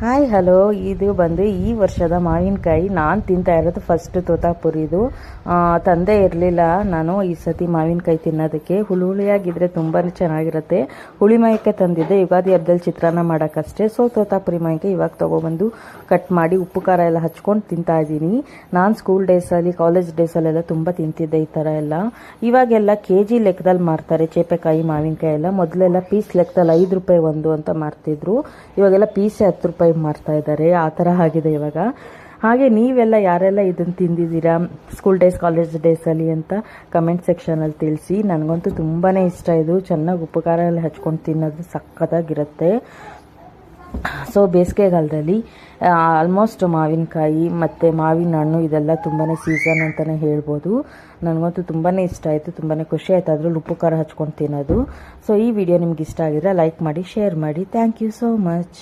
Hi hello, ಇದು ಬಂದು ಈ ವರ್ಷದ ಮಾವಿನಕಾಯಿ. ನಾನು ತಿಂತಾ ಇರೋದು ಫಸ್ಟ್ ತೋತಾಪುರಿದು. ತಂದೆ ಇರಲಿಲ್ಲ ನಾನು ಈ ಸತಿ ಮಾವಿನಕಾಯಿ ತಿನ್ನೋದಕ್ಕೆ. ಹುಳಿಯಾಗಿದ್ದರೆ ತುಂಬಾ ಚೆನ್ನಾಗಿರುತ್ತೆ. ಹುಳಿ ಮಾವಿನಕಾಯಿ ತಂದಿದ್ದೆ ಯುಗಾದಿ ಹಬ್ಬದಲ್ಲಿ ಚಿತ್ರಾನ್ನ ಮಾಡೋಕ್ಕಷ್ಟೇ. ಸೊ ತೋತಾಪುರಿ ಮಾವಿನಕಾಯಿ ಇವಾಗ ತೊಗೊಬಂದು ಕಟ್ ಮಾಡಿ ಉಪ್ಪು ಖಾರ ಎಲ್ಲ ಹಚ್ಕೊಂಡು ತಿಂತಾ ಇದ್ದೀನಿ. ನಾನು ಸ್ಕೂಲ್ ಡೇಸಲ್ಲಿ ಕಾಲೇಜ್ ಡೇಸಲ್ಲೆಲ್ಲ ತುಂಬ ತಿಂತಿದ್ದೆ ಈ ಥರ ಎಲ್ಲ. ಇವಾಗೆಲ್ಲ KG ಲೆಕ್ಕದಲ್ಲಿ ಮಾರ್ತಾರೆ ಚೇಪೆಕಾಯಿ ಮಾವಿನಕಾಯಿ ಎಲ್ಲ. ಮೊದಲೆಲ್ಲ ಪೀಸ್ ಲೆಕ್ಕದಲ್ಲಿ 5 ರೂಪಾಯಿ ಒಂದು ಅಂತ ಮಾರ್ತಿದ್ರು. ಇವಾಗೆಲ್ಲ ಪೀಸೇ 10 ರೂಪಾಯಿ ಮಾರ್ತಾ ಇದ್ದಾರೆ. ಆ ಥರ ಆಗಿದೆ ಇವಾಗ. ಹಾಗೆ ನೀವೆಲ್ಲ ಯಾರೆಲ್ಲ ಇದನ್ನು ತಿಂದಿದ್ದೀರಾ ಸ್ಕೂಲ್ ಡೇಸ್ ಕಾಲೇಜ್ ಡೇಸಲ್ಲಿ ಅಂತ ಕಮೆಂಟ್ ಸೆಕ್ಷನಲ್ಲಿ ತಿಳಿಸಿ. ನನಗಂತೂ ತುಂಬಾ ಇಷ್ಟ ಇದು. ಚೆನ್ನಾಗಿ ಉಪ್ಪು ಖಾರ ಎಲ್ಲ ಹಚ್ಕೊಂಡು ತಿನ್ನೋದು ಸಖತ್ತಾಗಿರುತ್ತೆ. ಸೊ ಬೇಸಿಗೆಗಾಲದಲ್ಲಿ ಆಲ್ಮೋಸ್ಟ್ ಮಾವಿನಕಾಯಿ ಮತ್ತು ಮಾವಿನ ಹಣ್ಣು ಇದೆಲ್ಲ ತುಂಬಾ ಸೀಸನ್ ಅಂತಲೇ ಹೇಳ್ಬೋದು. ನನಗಂತೂ ತುಂಬಾ ಇಷ್ಟ ಆಯಿತು, ತುಂಬಾ ಖುಷಿ ಆಯಿತು ಅದರಲ್ಲಿ ಉಪ್ಪು ಖಾರ ಹಚ್ಕೊಂಡು ತಿನ್ನೋದು. ಸೊ ಈ ವಿಡಿಯೋ ನಿಮ್ಗೆ ಇಷ್ಟ ಆಗಿದ್ರೆ ಲೈಕ್ ಮಾಡಿ, ಶೇರ್ ಮಾಡಿ. Thank you so much.